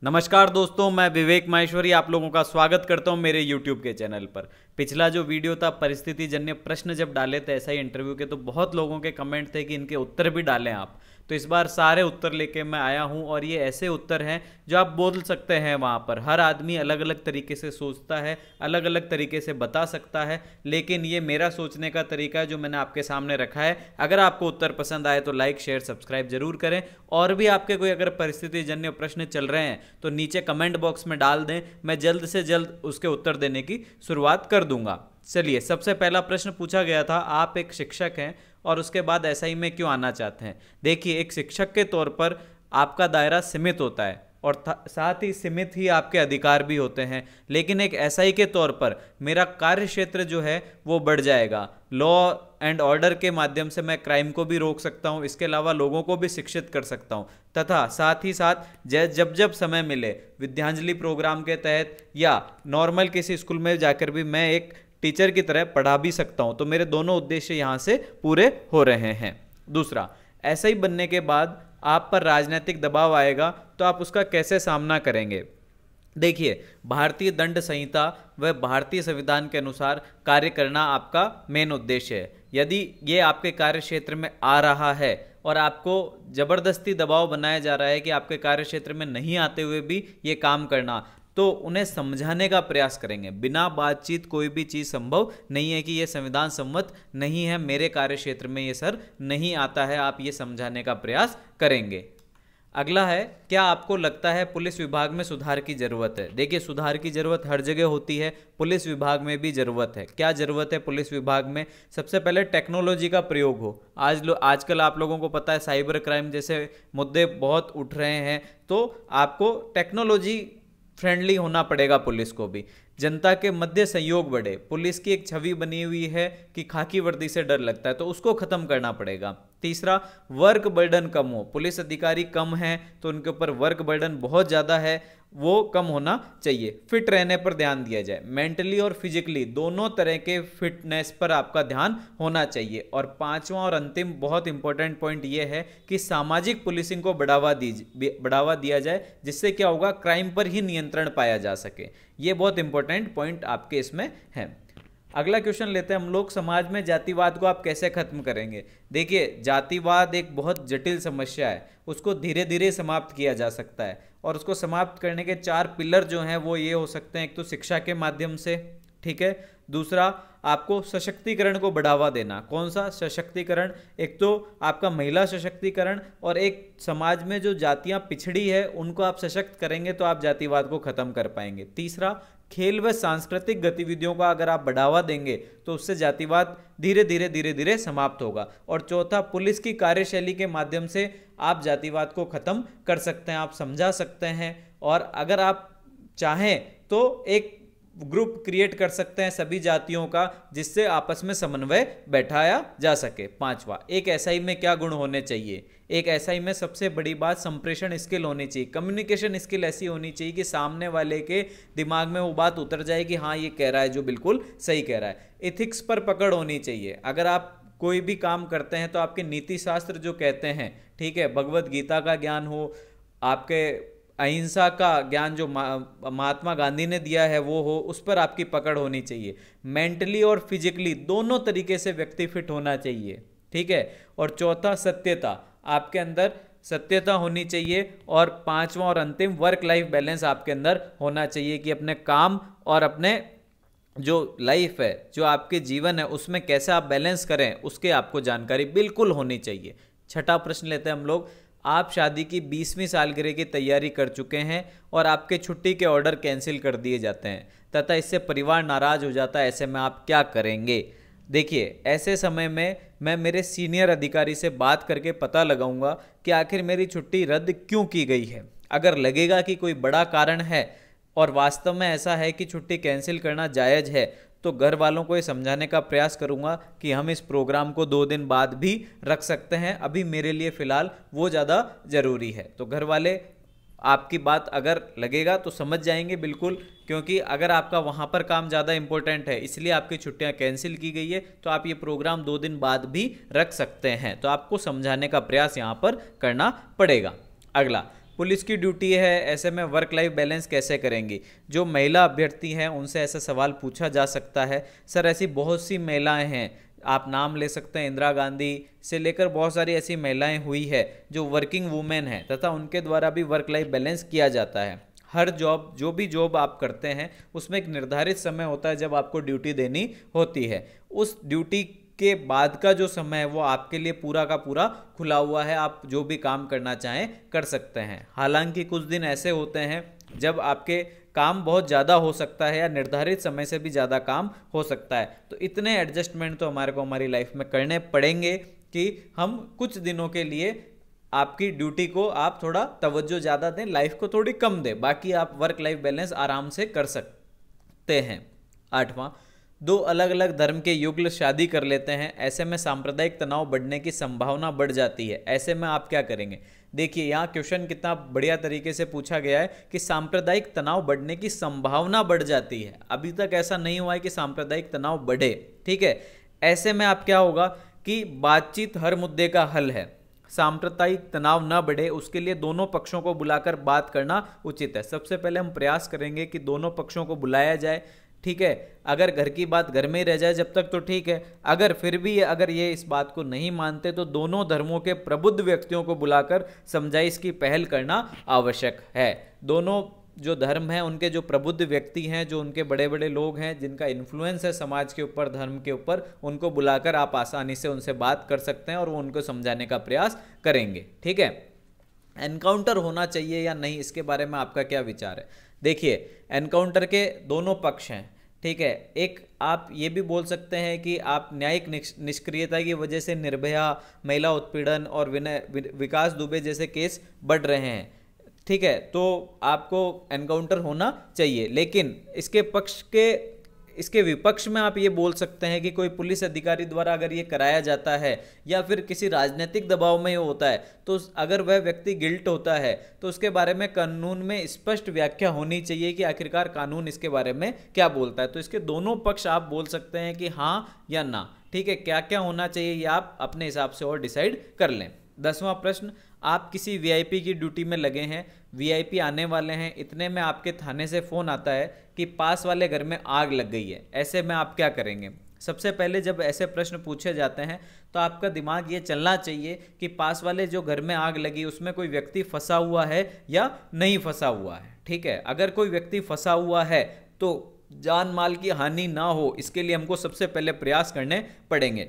नमस्कार दोस्तों, मैं विवेक माहेश्वरी आप लोगों का स्वागत करता हूं मेरे YouTube के चैनल पर। पिछला जो वीडियो था परिस्थिति जन्य प्रश्न जब डाले थे ऐसा ही इंटरव्यू के, तो बहुत लोगों के कमेंट थे कि इनके उत्तर भी डालें आप। तो इस बार सारे उत्तर लेके मैं आया हूं और ये ऐसे उत्तर हैं जो आप बोल सकते हैं वहां पर। हर आदमी अलग अलग तरीके से सोचता है, अलग अलग तरीके से बता सकता है, लेकिन ये मेरा सोचने का तरीका है जो मैंने आपके सामने रखा है। अगर आपको उत्तर पसंद आए तो लाइक शेयर सब्सक्राइब जरूर करें, और भी आपके कोई अगर परिस्थिति जन्य प्रश्न चल रहे हैं तो नीचे कमेंट बॉक्स में डाल दें, मैं जल्द से जल्द उसके उत्तर देने की शुरुआत कर दूंगा। चलिए, सबसे पहला प्रश्न पूछा गया था, आप एक शिक्षक हैं और उसके बाद एसआई में क्यों आना चाहते हैं। देखिए, एक शिक्षक के तौर पर आपका दायरा सीमित होता है और साथ ही सीमित ही आपके अधिकार भी होते हैं, लेकिन एक एसआई के तौर पर मेरा कार्य क्षेत्र जो है वो बढ़ जाएगा। लॉ एंड ऑर्डर के माध्यम से मैं क्राइम को भी रोक सकता हूं, इसके अलावा लोगों को भी शिक्षित कर सकता हूं, तथा साथ ही साथ जब जब समय मिले विद्यांजलि प्रोग्राम के तहत या नॉर्मल किसी स्कूल में जाकर भी मैं एक टीचर की तरह पढ़ा भी सकता हूं। तो मेरे दोनों उद्देश्य यहां से पूरे हो रहे हैं। दूसरा, एसआई बनने के बाद आप पर राजनीतिक दबाव आएगा तो आप उसका कैसे सामना करेंगे। देखिए, भारतीय दंड संहिता व भारतीय संविधान के अनुसार कार्य करना आपका मेन उद्देश्य है। यदि ये आपके कार्य क्षेत्र में आ रहा है और आपको जबरदस्ती दबाव बनाया जा रहा है कि आपके कार्य क्षेत्र में नहीं आते हुए भी ये काम करना, तो उन्हें समझाने का प्रयास करेंगे। बिना बातचीत कोई भी चीज़ संभव नहीं है कि ये संविधान सम्मत नहीं है, मेरे कार्य क्षेत्र में ये सर नहीं आता है, आप ये समझाने का प्रयास करेंगे। अगला है, क्या आपको लगता है पुलिस विभाग में सुधार की ज़रूरत है। देखिए, सुधार की ज़रूरत हर जगह होती है, पुलिस विभाग में भी ज़रूरत है। क्या ज़रूरत है पुलिस विभाग में? सबसे पहले टेक्नोलॉजी का प्रयोग हो। आजकल आप लोगों को पता है साइबर क्राइम जैसे मुद्दे बहुत उठ रहे हैं, तो आपको टेक्नोलॉजी फ्रेंडली होना पड़ेगा। पुलिस को भी जनता के मध्य सहयोग बढ़े। पुलिस की एक छवि बनी हुई है कि खाकी वर्दी से डर लगता है, तो उसको खत्म करना पड़ेगा। तीसरा, वर्क बर्डन कम हो। पुलिस अधिकारी कम हैं तो उनके ऊपर वर्क बर्डन बहुत ज़्यादा है, वो कम होना चाहिए। फिट रहने पर ध्यान दिया जाए, मेंटली और फिजिकली दोनों तरह के फिटनेस पर आपका ध्यान होना चाहिए। और पांचवा और अंतिम बहुत इंपॉर्टेंट पॉइंट ये है कि सामाजिक पुलिसिंग को बढ़ावा दिया जाए, जिससे क्या होगा, क्राइम पर ही नियंत्रण पाया जा सके। ये बहुत इंपॉर्टेंट पॉइंट आपके इसमें है। अगला क्वेश्चन लेते हैं हम लोग, समाज में जातिवाद को आप कैसे खत्म करेंगे। देखिए, जातिवाद एक बहुत जटिल समस्या है, उसको धीरे धीरे समाप्त किया जा सकता है, और उसको समाप्त करने के 4 पिलर जो हैं वो ये हो सकते हैं। एक तो शिक्षा के माध्यम से, ठीक है। दूसरा, आपको सशक्तिकरण को बढ़ावा देना। कौन सा सशक्तिकरण? एक तो आपका महिला सशक्तिकरण, और एक समाज में जो जातियां पिछड़ी है उनको आप सशक्त करेंगे तो आप जातिवाद को खत्म कर पाएंगे। तीसरा, खेल व सांस्कृतिक गतिविधियों का अगर आप बढ़ावा देंगे तो उससे जातिवाद धीरे धीरे समाप्त होगा। और चौथा, पुलिस की कार्यशैली के माध्यम से आप जातिवाद को खत्म कर सकते हैं, आप समझा सकते हैं, और अगर आप चाहें तो एक ग्रुप क्रिएट कर सकते हैं सभी जातियों का, जिससे आपस में समन्वय बैठाया जा सके। पांचवा, एक एसआई में क्या गुण होने चाहिए। एक एसआई में सबसे बड़ी बात संप्रेषण स्किल होनी चाहिए, कम्युनिकेशन स्किल ऐसी होनी चाहिए कि सामने वाले के दिमाग में वो बात उतर जाए कि हाँ, ये कह रहा है जो बिल्कुल सही कह रहा है। एथिक्स पर पकड़ होनी चाहिए। अगर आप कोई भी काम करते हैं तो आपके नीति शास्त्र जो कहते हैं, ठीक है, भगवत गीता का ज्ञान हो, आपके अहिंसा का ज्ञान जो महात्मा गांधी ने दिया है वो हो, उस पर आपकी पकड़ होनी चाहिए। मेंटली और फिजिकली दोनों तरीके से व्यक्ति फिट होना चाहिए, ठीक है। और चौथा, सत्यता, आपके अंदर सत्यता होनी चाहिए। और पांचवा और अंतिम, वर्क लाइफ बैलेंस आपके अंदर होना चाहिए कि अपने काम और अपने जो लाइफ है, जो आपके जीवन है, उसमें कैसे आप बैलेंस करें उसके आपको जानकारी बिल्कुल होनी चाहिए। छठा प्रश्न लेते हैं हम लोग, आप शादी की 20वीं सालगिरह की तैयारी कर चुके हैं और आपके छुट्टी के ऑर्डर कैंसिल कर दिए जाते हैं तथा इससे परिवार नाराज हो जाता है, ऐसे में आप क्या करेंगे। देखिए, ऐसे समय में मैं मेरे सीनियर अधिकारी से बात करके पता लगाऊंगा कि आखिर मेरी छुट्टी रद्द क्यों की गई है। अगर लगेगा कि कोई बड़ा कारण है और वास्तव में ऐसा है कि छुट्टी कैंसिल करना जायज़ है, तो घर वालों को ये समझाने का प्रयास करूंगा कि हम इस प्रोग्राम को 2 दिन बाद भी रख सकते हैं, अभी मेरे लिए फ़िलहाल वो ज़्यादा ज़रूरी है। तो घर वाले आपकी बात अगर लगेगा तो समझ जाएंगे बिल्कुल, क्योंकि अगर आपका वहाँ पर काम ज़्यादा इंपॉर्टेंट है इसलिए आपकी छुट्टियाँ कैंसिल की गई है, तो आप ये प्रोग्राम 2 दिन बाद भी रख सकते हैं। तो आपको समझाने का प्रयास यहाँ पर करना पड़ेगा। अगला, पुलिस की ड्यूटी है, ऐसे में वर्क लाइफ बैलेंस कैसे करेंगी? जो महिला अभ्यर्थी हैं उनसे ऐसा सवाल पूछा जा सकता है। सर ऐसी बहुत सी महिलाएं हैं, आप नाम ले सकते हैं, इंदिरा गांधी से लेकर बहुत सारी ऐसी महिलाएं हुई है जो वर्किंग वुमेन हैं तथा उनके द्वारा भी वर्क लाइफ बैलेंस किया जाता है। हर जॉब, जो भी जॉब आप करते हैं उसमें एक निर्धारित समय होता है जब आपको ड्यूटी देनी होती है। उस ड्यूटी के बाद का जो समय है वो आपके लिए पूरा का पूरा खुला हुआ है, आप जो भी काम करना चाहें कर सकते हैं। हालांकि कुछ दिन ऐसे होते हैं जब आपके काम बहुत ज़्यादा हो सकता है या निर्धारित समय से भी ज़्यादा काम हो सकता है, तो इतने एडजस्टमेंट तो हमारे को हमारी लाइफ में करने पड़ेंगे कि हम कुछ दिनों के लिए आपकी ड्यूटी को आप थोड़ा तवज्जो ज़्यादा दें, लाइफ को थोड़ी कम दें, बाकी आप वर्क लाइफ बैलेंस आराम से कर सकते हैं। 8वां, 2 अलग अलग धर्म के युगल शादी कर लेते हैं, ऐसे में सांप्रदायिक तनाव बढ़ने की संभावना बढ़ जाती है, ऐसे में आप क्या करेंगे? देखिए यहाँ क्वेश्चन कितना बढ़िया तरीके से पूछा गया है कि सांप्रदायिक तनाव बढ़ने की संभावना बढ़ जाती है। अभी तक ऐसा नहीं हुआ है कि सांप्रदायिक तनाव बढ़े, ठीक है। ऐसे में आप क्या होगा कि बातचीत हर मुद्दे का हल है, सांप्रदायिक तनाव न बढ़े उसके लिए दोनों पक्षों को बुलाकर बात करना उचित है। सबसे पहले हम प्रयास करेंगे कि दोनों पक्षों को बुलाया जाए, ठीक है। अगर घर की बात घर में ही रह जाए जब तक तो ठीक है, अगर फिर भी अगर ये इस बात को नहीं मानते तो दोनों धर्मों के प्रबुद्ध व्यक्तियों को बुलाकर समझाइश की पहल करना आवश्यक है। दोनों जो धर्म है उनके जो प्रबुद्ध व्यक्ति हैं, जो उनके बड़े बड़े लोग हैं जिनका इन्फ्लुएंस है समाज के ऊपर, धर्म के ऊपर, उनको बुलाकर आप आसानी से उनसे बात कर सकते हैं और वो उनको समझाने का प्रयास करेंगे, ठीक है। एनकाउंटर होना चाहिए या नहीं, इसके बारे में आपका क्या विचार है? देखिए एनकाउंटर के दोनों पक्ष हैं, ठीक है। एक आप ये भी बोल सकते हैं कि आप न्यायिक निष्क्रियता की वजह से निर्भया, महिला उत्पीड़न और विकास दुबे जैसे केस बढ़ रहे हैं, ठीक है, तो आपको एनकाउंटर होना चाहिए। लेकिन इसके विपक्ष में आप ये बोल सकते हैं कि कोई पुलिस अधिकारी द्वारा अगर ये कराया जाता है या फिर किसी राजनीतिक दबाव में ये होता है, तो अगर वह व्यक्ति गिल्ट होता है तो उसके बारे में कानून में स्पष्ट व्याख्या होनी चाहिए कि आखिरकार कानून इसके बारे में क्या बोलता है। तो इसके दोनों पक्ष आप बोल सकते हैं कि हाँ या ना, ठीक है। क्या क्या होना चाहिए ये आप अपने हिसाब से और डिसाइड कर लें। 10वां प्रश्न, आप किसी वीआईपी की ड्यूटी में लगे हैं, वीआईपी आने वाले हैं, इतने में आपके थाने से फ़ोन आता है कि पास वाले घर में आग लग गई है, ऐसे में आप क्या करेंगे? सबसे पहले जब ऐसे प्रश्न पूछे जाते हैं तो आपका दिमाग ये चलना चाहिए कि पास वाले जो घर में आग लगी उसमें कोई व्यक्ति फंसा हुआ है या नहीं फंसा हुआ है, ठीक है। अगर कोई व्यक्ति फंसा हुआ है तो जान माल की हानि ना हो, इसके लिए हमको सबसे पहले प्रयास करने पड़ेंगे,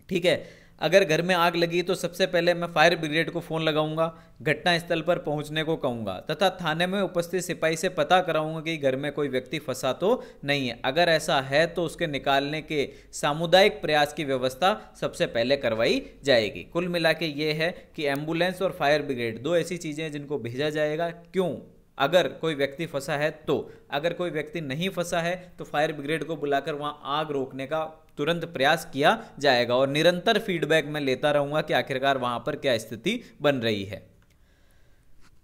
ठीक है। अगर घर में आग लगी तो सबसे पहले मैं फायर ब्रिगेड को फ़ोन लगाऊंगा, घटनास्थल पर पहुंचने को कहूंगा तथा थाने में उपस्थित सिपाही से पता कराऊंगा कि घर में कोई व्यक्ति फंसा तो नहीं है। अगर ऐसा है तो उसके निकालने के सामुदायिक प्रयास की व्यवस्था सबसे पहले करवाई जाएगी। कुल मिला के ये है कि एम्बुलेंस और फायर ब्रिगेड 2 ऐसी चीज़ें हैं जिनको भेजा जाएगा। क्यों? अगर कोई व्यक्ति फंसा है तो, अगर कोई व्यक्ति नहीं फंसा है तो फायर ब्रिगेड को बुलाकर वहां आग रोकने का तुरंत प्रयास किया जाएगा और निरंतर फीडबैक मैं लेता रहूंगा कि आखिरकार वहां पर क्या स्थिति बन रही है।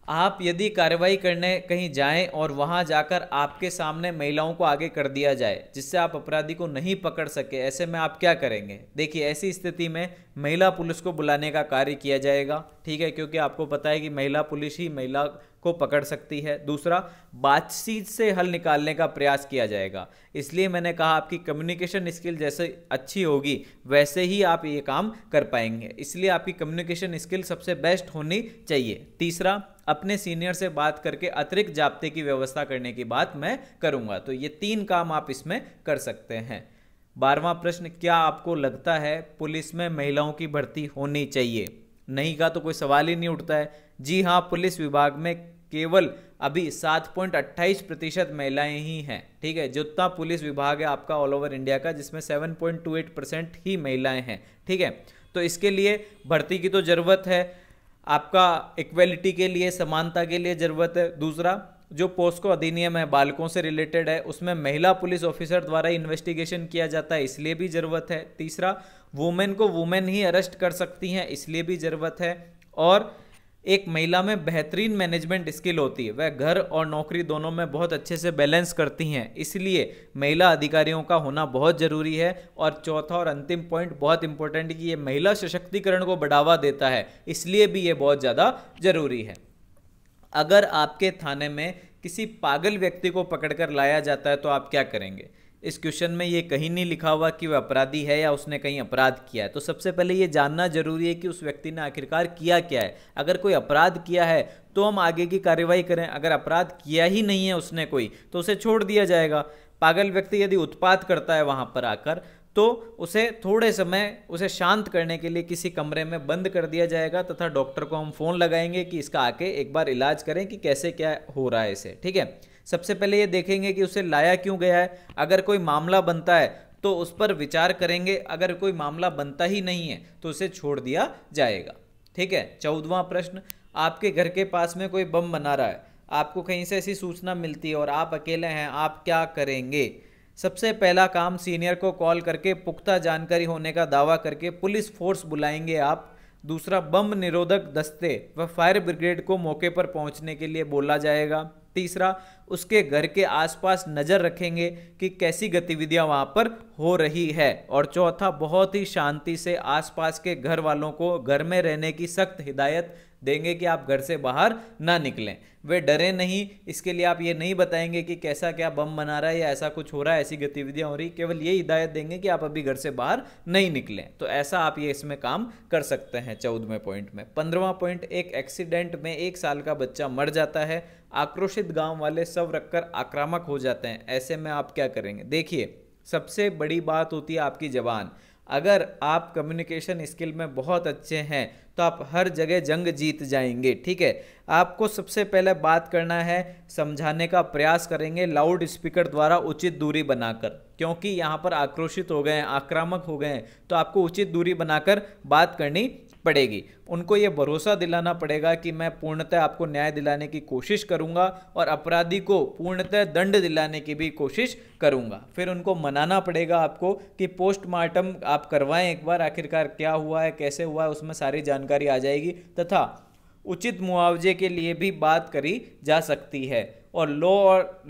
आप यदि कार्रवाई करने कहीं जाएं और वहां जाकर आपके सामने महिलाओं को आगे कर दिया जाए जिससे आप अपराधी को नहीं पकड़ सके, ऐसे में आप क्या करेंगे? देखिए ऐसी स्थिति में महिला पुलिस को बुलाने का कार्य किया जाएगा, ठीक है, क्योंकि आपको पता है कि महिला पुलिस ही महिला को पकड़ सकती है। दूसरा, बातचीत से हल निकालने का प्रयास किया जाएगा। इसलिए मैंने कहा आपकी कम्युनिकेशन स्किल जैसे अच्छी होगी वैसे ही आप ये काम कर पाएंगे, इसलिए आपकी कम्युनिकेशन स्किल सबसे बेस्ट होनी चाहिए। तीसरा, अपने सीनियर से बात करके अतिरिक्त जाब्ते की व्यवस्था करने की बात मैं करूंगा। तो ये 3 काम आप इसमें कर सकते हैं। 12वां प्रश्न, क्या आपको लगता है पुलिस में महिलाओं की भर्ती होनी चाहिए? नहीं का तो कोई सवाल ही नहीं उठता है। जी हाँ, पुलिस विभाग में केवल अभी 7.28% महिलाएं ही हैं, ठीक है। जितना पुलिस विभाग है आपका ऑल ओवर इंडिया का, जिसमें 7.28% ही महिलाएं हैं, ठीक है। तो इसके लिए भर्ती की तो ज़रूरत है, आपका इक्वेलिटी के लिए, समानता के लिए ज़रूरत है। दूसरा, जो पोस्को अधिनियम है बालकों से रिलेटेड है, उसमें महिला पुलिस ऑफिसर द्वारा इन्वेस्टिगेशन किया जाता है, इसलिए भी ज़रूरत है। तीसरा, वुमेन को वुमेन ही अरेस्ट कर सकती हैं, इसलिए भी ज़रूरत है। और एक महिला में बेहतरीन मैनेजमेंट स्किल होती है, वह घर और नौकरी दोनों में बहुत अच्छे से बैलेंस करती हैं, इसलिए महिला अधिकारियों का होना बहुत ज़रूरी है। और चौथा और अंतिम पॉइंट बहुत इंपॉर्टेंट है कि ये महिला सशक्तिकरण को बढ़ावा देता है, इसलिए भी ये बहुत ज़्यादा ज़रूरी है। अगर आपके थाने में किसी पागल व्यक्ति को पकड़कर लाया जाता है तो आप क्या करेंगे? इस क्वेश्चन में ये कहीं नहीं लिखा हुआ कि वह अपराधी है या उसने कहीं अपराध किया है। तो सबसे पहले ये जानना जरूरी है कि उस व्यक्ति ने आखिरकार किया क्या है। अगर कोई अपराध किया है तो हम आगे की कार्यवाही करें, अगर अपराध किया ही नहीं है उसने कोई, तो उसे छोड़ दिया जाएगा। पागल व्यक्ति यदि उत्पात करता है वहां पर आकर, तो उसे थोड़े समय उसे शांत करने के लिए किसी कमरे में बंद कर दिया जाएगा तथा डॉक्टर को हम फोन लगाएंगे कि इसका आके एक बार इलाज करें कि कैसे क्या हो रहा है इसे, ठीक है। सबसे पहले ये देखेंगे कि उसे लाया क्यों गया है। अगर कोई मामला बनता है तो उस पर विचार करेंगे, अगर कोई मामला बनता ही नहीं है तो उसे छोड़ दिया जाएगा, ठीक है। 14वां प्रश्न, आपके घर के पास में कोई बम बना रहा है, आपको कहीं से ऐसी सूचना मिलती है और आप अकेले हैं, आप क्या करेंगे? सबसे पहला काम, सीनियर को कॉल करके पुख्ता जानकारी होने का दावा करके पुलिस फोर्स बुलाएंगे आप। दूसरा, बम निरोधक दस्ते व फायर ब्रिगेड को मौके पर पहुंचने के लिए बोला जाएगा। तीसरा, उसके घर के आसपास नजर रखेंगे कि कैसी गतिविधियां वहां पर हो रही है। और चौथा, बहुत ही शांति से आसपास के घर वालों को घर में रहने की सख्त हिदायत देंगे कि आप घर से बाहर ना निकलें। वे डरे नहीं, इसके लिए आप ये नहीं बताएंगे कि कैसा क्या बम बना रहा है या ऐसा कुछ हो रहा है, ऐसी गतिविधियां हो रही, केवल ये हिदायत देंगे कि आप अभी घर से बाहर नहीं निकलें। तो ऐसा आप ये इसमें काम कर सकते हैं 14वें पॉइंट में। 15वां पॉइंट, एक एक्सीडेंट में 1 साल का बच्चा मर जाता है, आक्रोशित गांव वाले शव रखकर आक्रामक हो जाते हैं, ऐसे में आप क्या करेंगे? देखिए, सबसे बड़ी बात होती है आपकी जबान। अगर आप कम्युनिकेशन स्किल में बहुत अच्छे हैं तो आप हर जगह जंग जीत जाएंगे, ठीक है। आपको सबसे पहले बात करना है, समझाने का प्रयास करेंगे लाउड स्पीकर द्वारा उचित दूरी बनाकर, क्योंकि यहाँ पर आक्रोशित हो गए हैं, आक्रामक हो गए हैं, तो आपको उचित दूरी बनाकर बात करनी पड़ेगी। उनको ये भरोसा दिलाना पड़ेगा कि मैं पूर्णतः आपको न्याय दिलाने की कोशिश करूंगा और अपराधी को पूर्णतः दंड दिलाने की भी कोशिश करूंगा। फिर उनको मनाना पड़ेगा आपको कि पोस्टमार्टम आप करवाएं एक बार, आखिरकार क्या हुआ है, कैसे हुआ है, उसमें सारी जानकारी आ जाएगी तथा उचित मुआवजे के लिए भी बात करी जा सकती है। और लॉ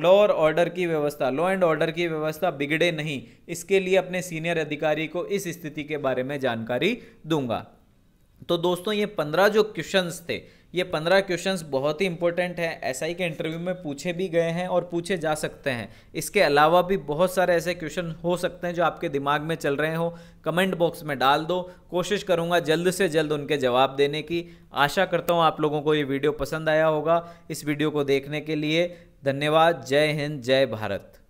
और ऑर्डर की व्यवस्था, लॉ एंड ऑर्डर की व्यवस्था बिगड़े नहीं, इसके लिए अपने सीनियर अधिकारी को इस स्थिति के बारे में जानकारी दूंगा। तो दोस्तों, ये 15 जो क्वेश्चंस थे, ये 15 क्वेश्चंस बहुत ही इंपॉर्टेंट है, एसआई के इंटरव्यू में पूछे भी गए हैं और पूछे जा सकते हैं। इसके अलावा भी बहुत सारे ऐसे क्वेश्चन हो सकते हैं जो आपके दिमाग में चल रहे हो, कमेंट बॉक्स में डाल दो, कोशिश करूंगा जल्द से जल्द उनके जवाब देने की। आशा करता हूं आप लोगों को ये वीडियो पसंद आया होगा। इस वीडियो को देखने के लिए धन्यवाद। जय हिंद, जय भारत।